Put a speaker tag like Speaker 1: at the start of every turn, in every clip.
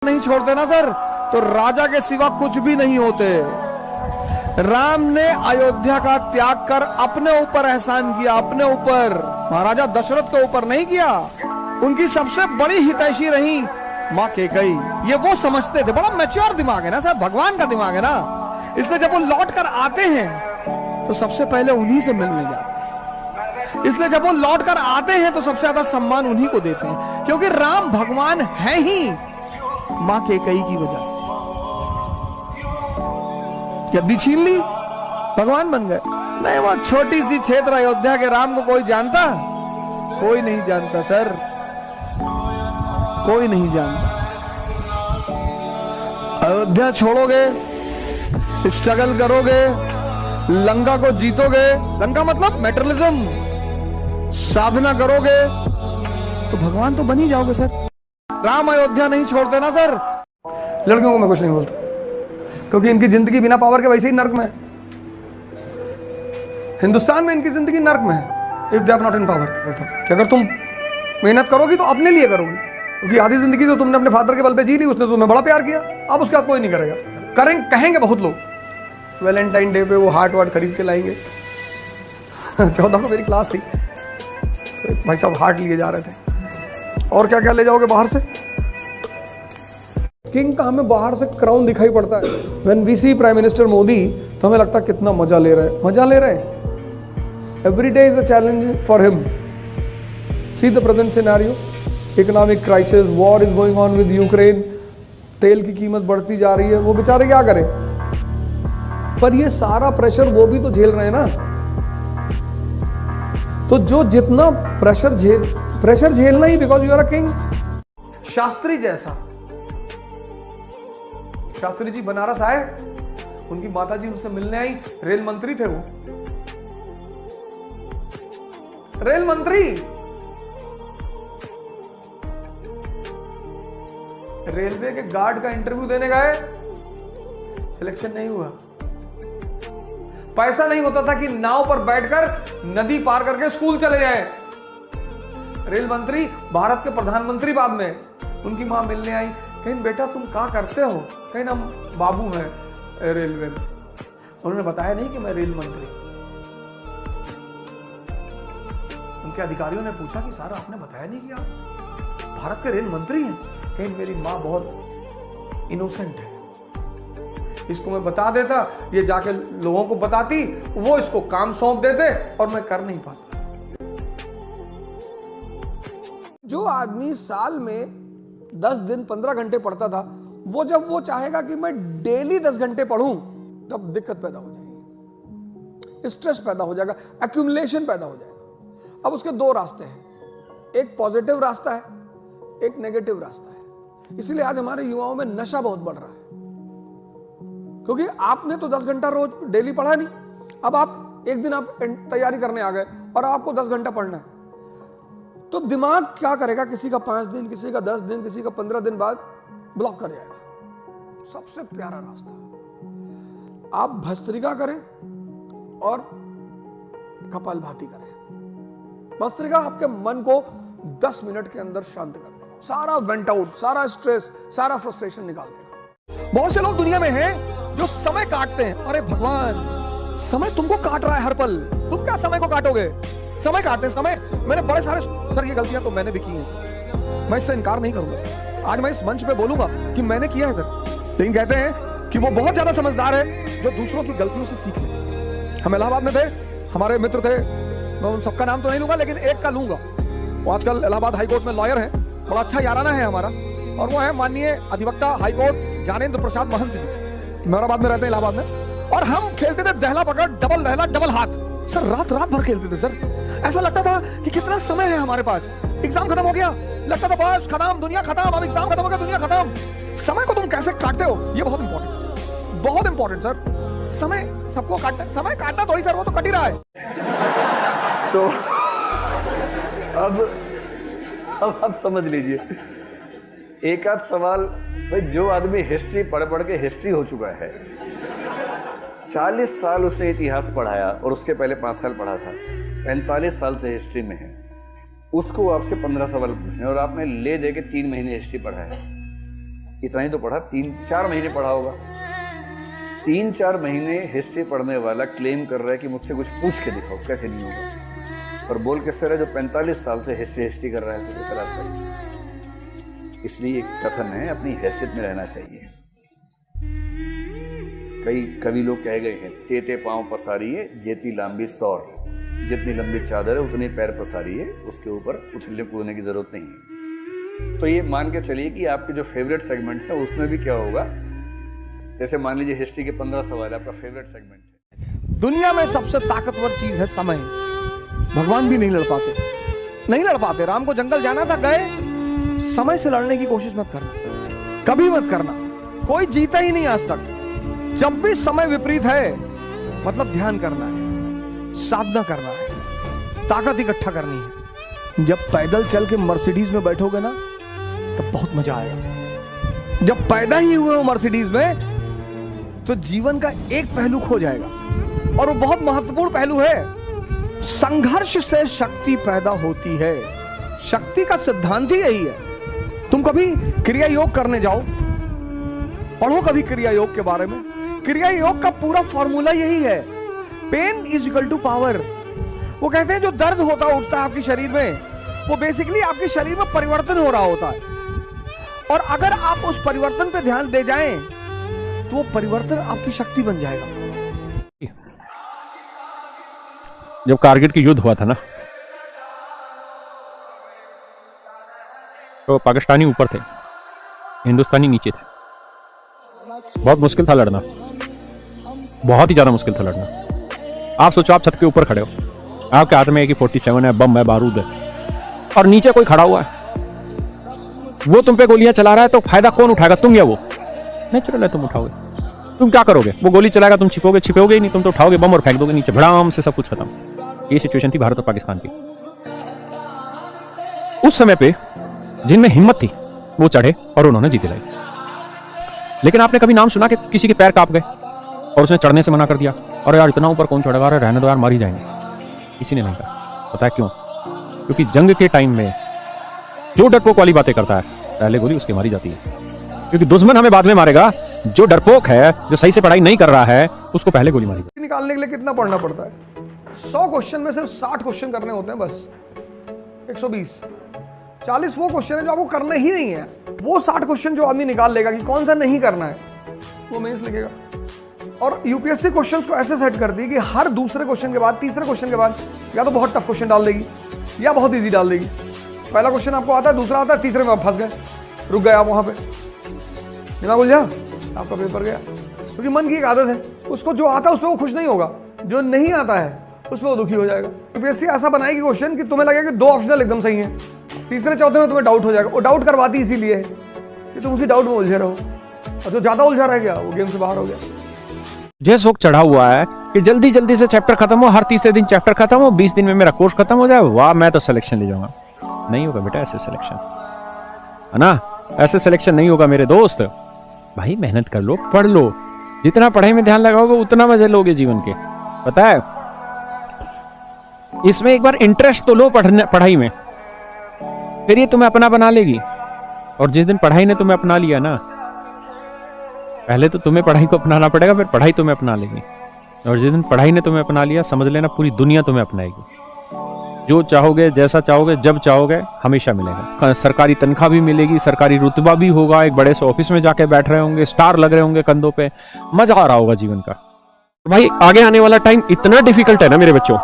Speaker 1: नहीं छोड़ते ना सर तो राजा के सिवा कुछ भी नहीं होते। राम ने अयोध्या का त्याग कर अपने ऊपर एहसान किया, अपने ऊपर, महाराजा दशरथ के ऊपर नहीं किया। उनकी सबसे बड़ी हितैषी रही माँ कैकेयी। ये वो समझते थे, बड़ा मैच्योर दिमाग है ना सर, भगवान का दिमाग है ना, इसलिए जब वो लौट कर आते हैं तो सबसे पहले उन्हीं से मिलने जाते हैं। इसलिए जब वो लौट कर आते हैं तो सबसे ज्यादा सम्मान उन्हीं को देते हैं, क्योंकि राम भगवान है ही माँ कैकेयी की वजह से। गद्दी छीन ली, भगवान बन गए। नहीं, वो छोटी सी क्षेत्र अयोध्या के राम को कोई जानता? कोई नहीं जानता सर, कोई नहीं जानता। अयोध्या छोड़ोगे, स्ट्रगल करोगे, लंका को जीतोगे, लंका मतलब मैटेरियलिज्म, साधना करोगे तो भगवान तो बन ही जाओगे सर। राम अयोध्या नहीं छोड़ते ना सर। लड़कियों को मैं कुछ नहीं बोलता, क्योंकि इनकी जिंदगी बिना पावर के वैसे ही नर्क में है। हिंदुस्तान में इनकी जिंदगी नर्क में है if they are not in power. कि अगर तुम मेहनत करोगी तो अपने लिए करोगी, क्योंकि आधी जिंदगी तो तुमने अपने फादर के बल पे जी ली, उसने तुम्हें बड़ा प्यार किया, अब उसके बाद कोई नहीं करेगा। कहेंगे बहुत लोग, वैलेंटाइन डे पे वो हार्ट वार्ट खरीद के लाएंगे। 14 को मेरी क्लास थी, तो भाई साहब हार्ट लिए जा रहे थे, और क्या क्या ले जाओगे बाहर से। किंग का हमें बाहर से क्राउन दिखाई पड़ता है। When we see prime minister Modi तो हमें लगता है कितना मजा ले रहे हैं। Every day is a challenge for him. See the present scenario, economic crisis, war is going on with Ukraine, तेल की कीमत बढ़ती जा रही है, वो बेचारे क्या करें। पर ये सारा प्रेशर वो भी तो झेल रहे हैं ना। तो जो जितना प्रेशर झेलना ही, because you are a king. Shastri जैसा, शास्त्री जी बनारस आए, उनकी माताजी उनसे मिलने आई, रेल मंत्री थे वो, रेल मंत्री। रेलवे के गार्ड का इंटरव्यू देने गए, सिलेक्शन नहीं हुआ। पैसा नहीं होता था कि नाव पर बैठकर नदी पार करके स्कूल चले जाएं। रेल मंत्री, भारत के प्रधानमंत्री बाद में, उनकी मां मिलने आई, कहीं बेटा तुम क्या करते हो? कहीं हम बाबू हैं रेलवे में। उन्होंने बताया नहीं कि मैं रेल मंत्री। उनके अधिकारियों ने पूछा कि सर आपने बताया नहीं कि आप भारत के रेल मंत्री हैं। कहीं मेरी माँ बहुत इनोसेंट है, इसको मैं बता देता, ये जाके लोगों को बताती, वो इसको काम सौंप देते और मैं कर नहीं पाता। जो आदमी साल में 10 दिन 15 घंटे पढ़ता था, वो जब वो चाहेगा कि मैं डेली 10 घंटे पढ़ूं, तब दिक्कत पैदा हो जाएगी, स्ट्रेस पैदा हो जाएगा, एक्यूमुलेशन पैदा हो जाएगा। अब उसके दो रास्ते हैं, एक पॉजिटिव रास्ता है, एक नेगेटिव रास्ता है। इसलिए आज हमारे युवाओं में नशा बहुत बढ़ रहा है, क्योंकि आपने तो 10 घंटा रोज डेली पढ़ा नहीं। अब आप एक दिन आप तैयारी करने आ गए और आपको 10 घंटा पढ़ना है, तो दिमाग क्या करेगा, किसी का 5 दिन, किसी का 10 दिन, किसी का 15 दिन बाद ब्लॉक कर जाएगा। सबसे प्यारा रास्ता, आप भस्त्रिका करें और कपालभाति करें। भस्त्रिका आपके मन को 10 मिनट के अंदर शांत कर देगा, सारा वेंट आउट, सारा स्ट्रेस, सारा फ्रस्ट्रेशन निकाल देगा। बहुत से लोग दुनिया में हैं जो समय काटते हैं। अरे भगवान, समय तुमको काट रहा है हर पल, तुम क्या समय को काटोगे? समय काटते हैं, समय। मैंने बड़े सारे सर की गलतियां तो मैंने भी की हैं सर, मैं इससे इनकार नहीं करूंगा सर। आज मैं इस मंच पे बोलूंगा कि मैंने किया है सर, लेकिन कहते हैं कि वो बहुत ज्यादा समझदार है जो दूसरों की गलतियों से सीख ले। हम इलाहाबाद में थे, हमारे मित्र थे, मैं उन सबका नाम तो नहीं लूंगा, लेकिन एक का लूंगा। वो आजकल इलाहाबाद हाईकोर्ट में लॉयर है, बड़ा अच्छा याराना है हमारा, और वो है माननीय अधिवक्ता हाईकोर्ट ज्ञानेंद्र प्रसाद महंत जी, मेहराबाद में रहते हैं इलाहाबाद में। और हम खेलते थे दहला पकड़, डबल दहला, डबल हाथ सर, रात भर खेलते थे सर। ऐसा लगता था कि कितना समय है हमारे पास, एग्जाम खत्म हो गया, लगता था बस खत्म, दुनिया खत्म, अब एग्जाम खत्म हो गया, दुनिया खत्म। समय को तुम कैसे काटते हो, ये बहुत इंपॉर्टेंट है सर, बहुत इंपॉर्टेंट सर। समय सबको काटना, समय काटना थोड़ी सर, वो तो कट ही रहा है।
Speaker 2: तो अब आप समझ लीजिए, एक आध सवाल भाई, जो आदमी हिस्ट्री पढ़ के हिस्ट्री हो चुका है, 40 साल उसने इतिहास पढ़ाया और उसके पहले 5 साल पढ़ा था, 45 साल से हिस्ट्री में है, उसको आपसे 15 सवाल पूछने और आपने ले दे के 3 महीने हिस्ट्री पढ़ा है, इतना ही तो पढ़ा, 3-4 महीने पढ़ा होगा। 3-4 महीने हिस्ट्री पढ़ने वाला क्लेम कर रहा है कि मुझसे कुछ पूछ के दिखाओ, कैसे नहीं होगा। और बोल किससे रहा है जो 45 साल से हिस्ट्री कर रहा है सरफराज भाई। इसलिए एक कथन है, अपनी हैसियत में रहना चाहिए। कई कवि लोग कह गए हैं, तेते पांव पसारिए जेती लंबी सौर, जितनी लंबी चादर है उतने पैर पसारिए, उसके ऊपर उछलने कूदने की जरूरत नहीं है। तो ये मान के चलिए कि आपके जो फेवरेट सेगमेंट्स हैं उसमें भी क्या होगा, जैसे मान लीजिए हिस्ट्री के 15 सवाल आपका फेवरेट सेगमेंट है।
Speaker 1: दुनिया में सबसे ताकतवर चीज है समय। भगवान भी नहीं लड़ पाते, नहीं लड़ पाते। राम को जंगल जाना था, गए। समय से लड़ने की कोशिश मत करना, कभी मत करना। कोई जीता ही नहीं आज तक। जब भी समय विपरीत है मतलब ध्यान करना है, साधना करना है, ताकत इकट्ठा करनी है। जब पैदल चल के मर्सिडीज में बैठोगे ना तब बहुत मजा आएगा। जब पैदा ही हुए हो मर्सिडीज में तो जीवन का एक पहलू खो जाएगा, और वो बहुत महत्वपूर्ण पहलू है। संघर्ष से शक्ति पैदा होती है। शक्ति का सिद्धांत ही यही है। तुम कभी क्रिया योग करने जाओ, पढ़ो कभी क्रिया योग के बारे में। क्रिया योग का पूरा फॉर्मूला यही है, pain is equal to power. वो कहते हैं जो दर्द होता उठता है आपके शरीर में, वो बेसिकली आपके शरीर में परिवर्तन हो रहा होता है। और अगर आप उस परिवर्तन पे ध्यान दे जाएं तो वो परिवर्तन आपकी शक्ति बन जाएगा।
Speaker 3: जब कारगिल की युद्ध हुआ था ना, तो पाकिस्तानी ऊपर थे, हिंदुस्तानी नीचे थे। बहुत मुश्किल था लड़ना, बहुत ही ज्यादा मुश्किल था लड़ना। आप सोचो, आप छत के ऊपर खड़े हो, आपके हाथ में AK-47 है, बम है, बारूद है, और नीचे कोई खड़ा हुआ है, वो तुम पे गोलियां चला रहा है, तो फायदा कौन उठाएगा, तुम या वो? नेचुरल है, तुम उठाओगे। तुम क्या करोगे? वो गोली चलाएगा, तुम छिपोगे ही नहीं, तुम तो उठाओगे बम और फेंक दोगे नीचे, भड़ाम से सब कुछ खत्म। ये सिचुएशन थी भारत और पाकिस्तान की। उस समय पे जिनमें हिम्मत थी वो चढ़े और उन्होंने जीत लाई। लेकिन आपने कभी नाम सुना कि किसी के पैर कांप गए और उसने चढ़ने से मना कर दिया? और यार इतना ऊपर कौन चढ़ेगा, अरे रहने दो यार, मार ही जाएंगे। किसी ने नहीं कहा। पता है क्यों? क्योंकि जंग के टाइम में जो डरपोक वाली बातें करता है, पहले गोली उसकी मारी जाती है। क्योंकि दुश्मन हमें बाद में मारेगा, जो डरपोक है, जो सही से पढ़ाई नहीं कर रहा है, उसको पहले गोली मारी जाती है।
Speaker 1: निकालने के लिए कितना पढ़ना पड़ता है? 100 क्वेश्चन में सिर्फ 60 क्वेश्चन करने होते हैं बस। 120 40 वो क्वेश्चन है जो आपको करना ही नहीं है। वो 60 क्वेश्चन जो आदमी निकाल लेगा कि कौन सा नहीं करना है, वो मेंस लिखेगा। और यूपीएससी क्वेश्चंस को ऐसे सेट कर दी कि हर दूसरे क्वेश्चन के बाद, तीसरे क्वेश्चन के बाद या तो बहुत टफ क्वेश्चन डाल देगी या बहुत इजी डाल देगी। पहला क्वेश्चन आपको आता है, दूसरा आता है, तीसरे में आप फंस गए, रुक गए आप वहां पे, दिमाग उलझा, आपका पेपर गया। क्योंकि मन की एक आदत है, उसको जो आता है उस पर वो खुश नहीं होगा, जो नहीं आता है उस पर वो दुखी हो जाएगा। यूपीएससी ऐसा बनाएगी क्वेश्चन कि तुम्हें लगेगा कि 2 ऑप्शनल एकदम सही हैं, तीसरे चौथे में तुम्हें डाउट हो जाएगा। वो डाउट करवाती इसीलिए है कि तुम उसी डाउट में उलझे रहो, और जो ज्यादा उलझा रह गया वो गेम से बाहर हो गया।
Speaker 3: जय शोक चढ़ा हुआ है कि जल्दी जल्दी से चैप्टर खत्म हो, हर तीसरे दिन चैप्टर खत्म हो, 20 दिन में मेरा कोर्स खत्म हो जाए, वाह मैं तो सिलेक्शन ले जाऊंगा। नहीं होगा बेटा ऐसे सिलेक्शन, है ना? ऐसे सिलेक्शन नहीं होगा मेरे दोस्त। भाई मेहनत कर लो, पढ़ लो, जितना पढ़ाई में ध्यान लगाओगे उतना मजे लोगे जीवन के। पता है, इसमें एक बार इंटरेस्ट तो लो पढ़ाई में, फिर ये तुम्हें अपना बना लेगी। और जिस दिन पढ़ाई ने तुम्हें अपना लिया ना, पहले तो तुम्हें पढ़ाई को अपनाना पड़ेगा, फिर पढ़ाई तुम्हें अपना लेगी। और जिस दिन पढ़ाई ने तुम्हें अपना लिया, समझ लेना पूरी दुनिया तुम्हें अपनाएगी। जो चाहोगे, जैसा चाहोगे, जब चाहोगे, हमेशा मिलेगा। सरकारी तनख्वाह भी मिलेगी, सरकारी रुतबा भी होगा, एक बड़े से ऑफिस में जाके बैठ रहे होंगे, स्टार लग रहे होंगे कंधों पे, मजा आ रहा होगा जीवन का। भाई आगे आने वाला टाइम इतना डिफिकल्ट है ना मेरे बच्चों,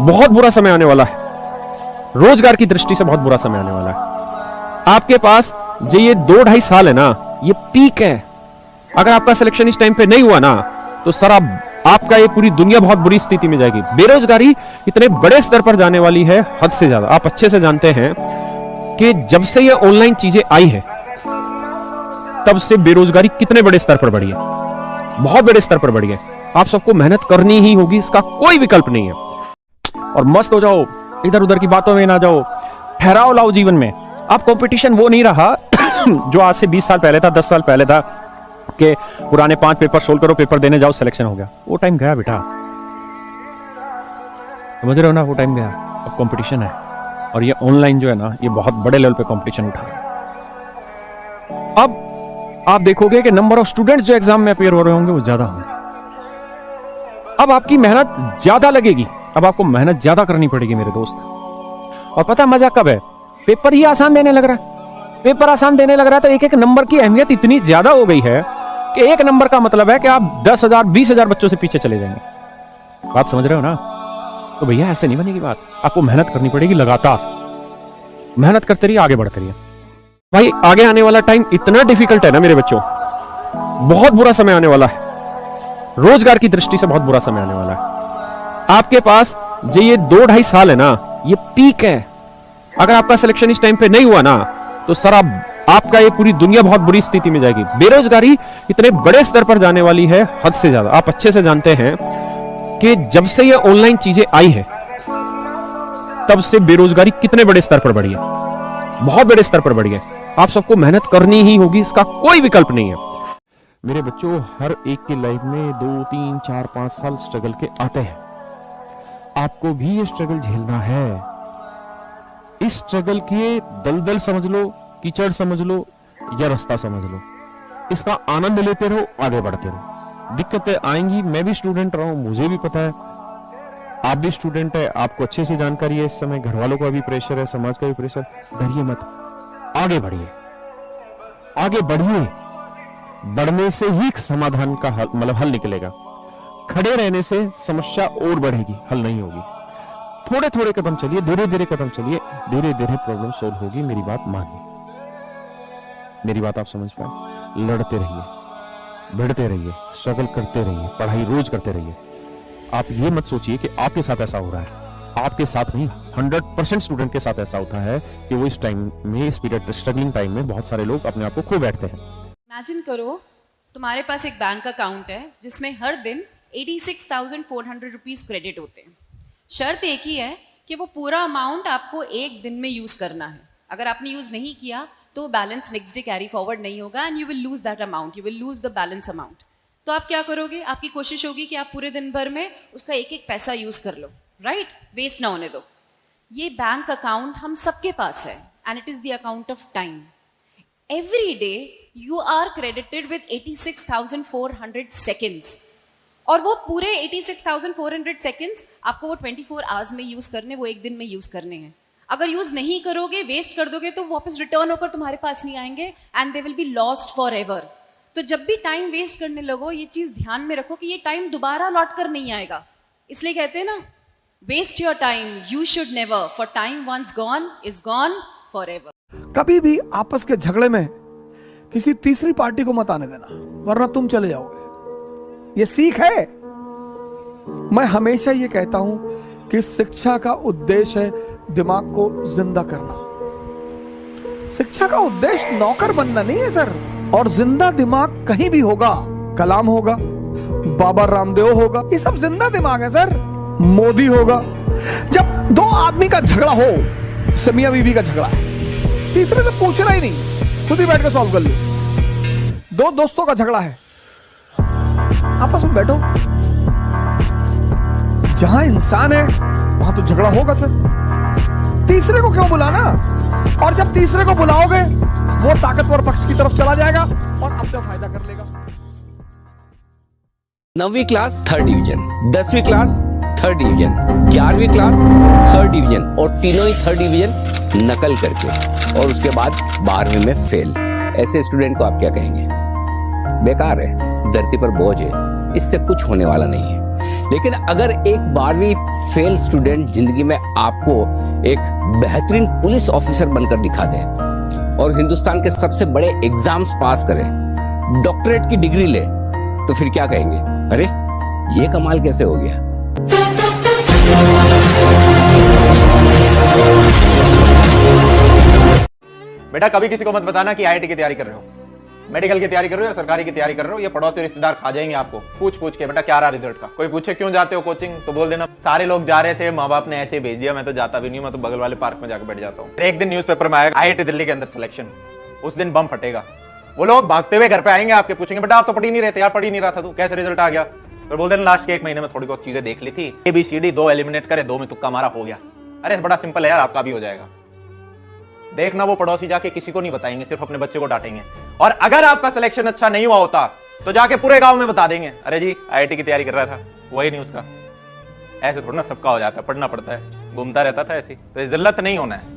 Speaker 3: बहुत बुरा समय आने वाला है। रोजगार की दृष्टि से बहुत बुरा समय आने वाला है। आपके पास जो ये 2-2.5 साल है ना, ये पीक है। अगर आपका सिलेक्शन इस टाइम पे नहीं हुआ ना, तो सर आपका ये पूरी दुनिया बहुत बुरी स्थिति में जाएगी। बेरोजगारी इतने बड़े स्तर पर जाने वाली है, हद से ज्यादा। आप अच्छे से जानते हैं कि जब से ये ऑनलाइन चीजें आई है, तब से बेरोजगारी कितने बड़े स्तर पर बढ़ी है, बहुत बड़े स्तर पर बढ़ी है। आप सबको मेहनत करनी ही होगी, इसका कोई विकल्प नहीं है। और मस्त हो जाओ, इधर उधर की बातों में ना जाओ, ठहराव लाओ जीवन में। अब कंपटीशन वो नहीं रहा जो आज से 20 साल पहले था, 10 साल पहले था कि पुराने 5 पेपर सोल्व करो, पेपर देने जाओ, सिलेक्शन हो गया। वो टाइम गया बेटा, समझ रहे हो ना? वो टाइम गया, अब कंपटीशन है। और ये ऑनलाइन जो है ना, ये बहुत बड़े लेवल पे कंपटीशन उठा है। अब आप देखोगे कि नंबर ऑफ स्टूडेंट्स जो एग्जाम में अपियर हो रहे होंगे वो ज्यादा होंगे। अब आपकी मेहनत ज्यादा लगेगी, अब आपको मेहनत ज्यादा करनी पड़ेगी मेरे दोस्त। और पता है मजा कब है? पेपर ही आसान देने लग रहा है। पेपर आसान देने लग रहा है तो एक एक नंबर की अहमियत इतनी ज्यादा हो गई है कि एक नंबर का मतलब है कि आप 10,000 20,000 बच्चों से पीछे चले जाएंगे। बात समझ रहे हो ना? तो भैया ऐसे नहीं बनेगी बात, आपको मेहनत करनी पड़ेगी लगातार। मेहनत करते रहिए, आगे बढ़ते रहिए। भाई आगे आने वाला टाइम इतना डिफिकल्ट है ना मेरे बच्चों, बहुत बुरा समय आने वाला है। रोजगार की दृष्टि से बहुत बुरा समय आने वाला है। आपके पास जो ये 2-2.5 साल है ना, ये पीक है। अगर आपका सिलेक्शन इस टाइम पे नहीं हुआ ना तो सर आपका ये पूरी दुनिया बहुत बुरी स्थिति में जाएगी। बेरोजगारी इतने बड़े स्तर पर जाने वाली है, हद से ज्यादा। आप अच्छे से जानते हैं कि जब से ये ऑनलाइन चीजें आई है तब से बेरोजगारी कितने बड़े स्तर पर बढ़ी है, बहुत बड़े स्तर पर बढ़ी है। आप सबको मेहनत करनी ही होगी, इसका कोई विकल्प नहीं है। मेरे बच्चों, हर एक की लाइफ में 2, 3, 4, 5 साल स्ट्रगल के आते हैं। आपको भी ये स्ट्रगल झेलना है। इस स्ट्रगल के दलदल समझ लो, कीचड़ समझ लो या रास्ता समझ लो, इसका आनंद लेते रहो, आगे बढ़ते रहो। दिक्कतें आएंगी, मैं भी स्टूडेंट रहा हूं, मुझे भी पता है, आप भी स्टूडेंट है, आपको अच्छे से जानकारी है। इस समय घर वालों का भी प्रेशर है, समाज का भी प्रेशर। डरिए मत, आगे बढ़िए, आगे बढ़िए। बढ़ने से ही समाधान का हल, मतलब हल निकलेगा। खड़े रहने से समस्या और बढ़ेगी, हल नहीं होगी। थोड़े थोड़े कदम चलिए, धीरे धीरे कदम चलिए, धीरे धीरे प्रॉब्लम सोल्व होगी। मेरी बात मानिए, मेरी बात आप समझ पाए। लड़ते रहिए, भिड़ते रहिए, स्ट्रगल करते रहिए, पढ़ाई रोज करते रहिए। आप ये मत सोचिए कि आपके साथ ऐसा हो रहा है, आपके साथ नहीं, 100% स्टूडेंट के साथ ऐसा होता है कि वो इस टाइम में, इस पीरियड स्ट्रगलिंग टाइम में बहुत सारे लोग अपने आप को खो बैठते हैं।
Speaker 4: इमेजिन करो तुम्हारे पास एक बैंक अकाउंट है जिसमें हर दिन 86,400 रुपीज़ क्रेडिट होते हैं। शर्त एक ही है कि वो पूरा अमाउंट आपको एक दिन में यूज़ करना है। अगर आपने यूज़ नहीं किया तो balance next day carry forward नहीं होगा and you will lose that amount, you will lose the balance amount. तो आप क्या करोगे? आपकी कोशिश होगी कि आप पूरे दिन भर में उसका एक एक पैसा यूज़ कर लो, राइट? वेस्ट ना होने दो। ये बैंक अकाउंट हम सबके पास है and it is the account of time. Every day you are credited with 86,400 seconds और वो पूरे 86,400 seconds आपको वो 24 hours में यूज करने, वो एक दिन में यूज करने हैं। अगर यूज नहीं करोगे, वेस्ट कर दोगे तो वापस रिटर्न होकर तुम्हारे पास नहीं आएंगे and they will be lost for ever. तो जब भी टाइम वेस्ट करने लगो, ये चीज ध्यान में रखो कि ये टाइम दोबारा लौट कर नहीं आएगा। इसलिए कहते हैं ना, waste your time, you should never, for time once gone is gone forever.
Speaker 1: कभी भी आपस के झगड़े में किसी तीसरी पार्टी को मत आने देना, वरना तुम चले जाओगे। ये सीख है। मैं हमेशा ये कहता हूं कि शिक्षा का उद्देश्य है दिमाग को जिंदा करना। शिक्षा का उद्देश्य नौकर बनना नहीं है सर। और जिंदा दिमाग कहीं भी होगा, कलाम होगा, बाबा रामदेव होगा, ये सब जिंदा दिमाग है सर। मोदी होगा। जब दो आदमी का झगड़ा हो, से मियां बीवी का झगड़ा है, तीसरे से पूछना ही नहीं, खुद ही बैठ के सॉल्व कर लो। दो दोस्तों का झगड़ा है, आपस में बैठो। जहां इंसान है वहां तो झगड़ा होगा सर। तीसरे को क्यों बुलाना? और जब तीसरे को बुलाओगे वो ताकतवर पक्ष की तरफ चला जाएगा और अपना फायदा कर लेगा।
Speaker 5: 9वीं क्लास 3rd डिवीजन, 10वीं क्लास 3rd डिवीजन, 11वीं क्लास 3rd डिवीजन और तीनों ही 3rd डिवीजन नकल करके, और उसके बाद 12वीं में फेल। ऐसे स्टूडेंट को आप क्या कहेंगे? बेकार है, धरती पर बोझ है, इससे कुछ होने वाला नहीं है। लेकिन अगर एक 12वीं फेल स्टूडेंट जिंदगी में आपको एक बेहतरीन पुलिस ऑफिसर बनकर दिखा दे और हिंदुस्तान के सबसे बड़े एग्जाम्स पास करे, डॉक्टरेट की डिग्री ले, तो फिर क्या कहेंगे? अरे ये कमाल कैसे हो गया?
Speaker 6: बेटा कभी किसी को मत बताना कि आईआईटी की तैयारी कर रहे हो, मेडिकल की तैयारी कर रहे हो या सरकारी की तैयारी कर रहे हो। ये पड़ोसी रिश्तेदार खा जाएंगे आपको पूछ पूछ के, बेटा क्या रहा रिजल्ट का। कोई पूछे क्यों जाते हो कोचिंग, तो बोल देना सारे लोग जा रहे थे, माँ बाप ने ऐसे भेज दिया, मैं तो जाता भी नहीं, मैं तो बगल वाले पार्क में जाकर बैठ जाता हूँ। एक दिन न्यूज़पेपर में आएगा आईआईटी दिल्ली के अंदर सिलेक्शन, उस दिन बम फटेगा। वो लोग भागते हुए घर पे आएंगे, आपके पूछेंगे बेटा आप तो पढ़ ही नहीं रहे थे यार, पढ़ ही नहीं रहा था तू, कैसे रिजल्ट आ गया? तो बोल देना लास्ट के 1 महीने में थोड़ी बहुत चीजें देख ली थी, ABCD 2 एलिमिनेट करे, 2 में तुक्का मारा, हो गया। अरे बड़ा सिंपल है यार, आपका भी हो जाएगा। देखना वो पड़ोसी जाके किसी को नहीं बताएंगे, सिर्फ अपने बच्चे को डांटेंगे। और अगर आपका सिलेक्शन अच्छा नहीं हुआ होता तो जाके पूरे गांव में बता देंगे, अरे जी आईआईटी की तैयारी कर रहा था, वही नहीं उसका। ऐसे थोड़ा ना सबका हो जाता है, पढ़ना पड़ता है, घूमता रहता था ऐसी। तो जिल्लत नहीं होना है।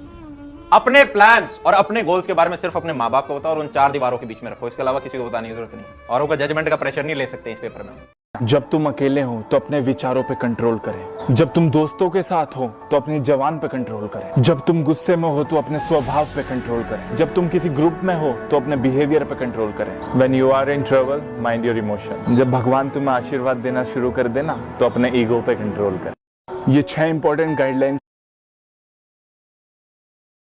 Speaker 6: अपने प्लान्स और अपने गोल्स के बारे में सिर्फ अपने माँ बाप को बताओ और उन 4 दीवारों के बीच में रखो, इसके अलावा किसी को बताने की जरूरत नहीं। औरों का जजमेंट का प्रेशर नहीं ले सकते इस पेपर में।
Speaker 7: जब तुम अकेले हो तो अपने विचारों पे कंट्रोल करें। जब तुम दोस्तों के साथ हो तो अपनी जबान पे कंट्रोल करें। जब तुम गुस्से में हो तो अपने स्वभाव पे कंट्रोल करें। जब तुम किसी ग्रुप में हो तो अपने बिहेवियर पे कंट्रोल करें। When you are in trouble, mind your emotion। जब भगवान तुम्हें आशीर्वाद देना शुरू कर देना तो अपने ईगो पे कंट्रोल करें। ये 6 इंपॉर्टेंट गाइडलाइंस